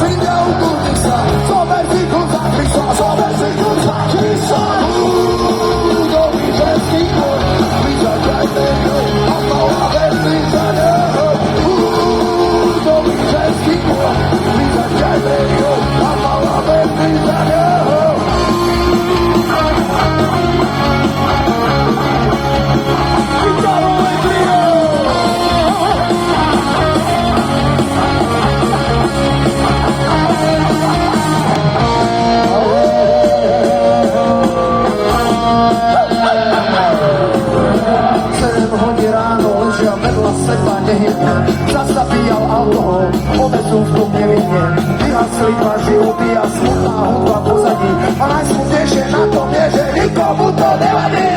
Przyjdę ukurnica, zober si kurza Krisa, zober si kurza Krisa. Do Wiżewskich gór, Wiżewski gór, a mała Wiżewski gór. Do Wiżewskich gór, Wiżewski gór, a mała Wiżewski gór. Zastavíjal alkohol, odnesú v tom nevinne. Vyhasli tváři, ubíja smutná hudba pozadí. A najsmutnejšie na tom je, že nikomu to nevadí.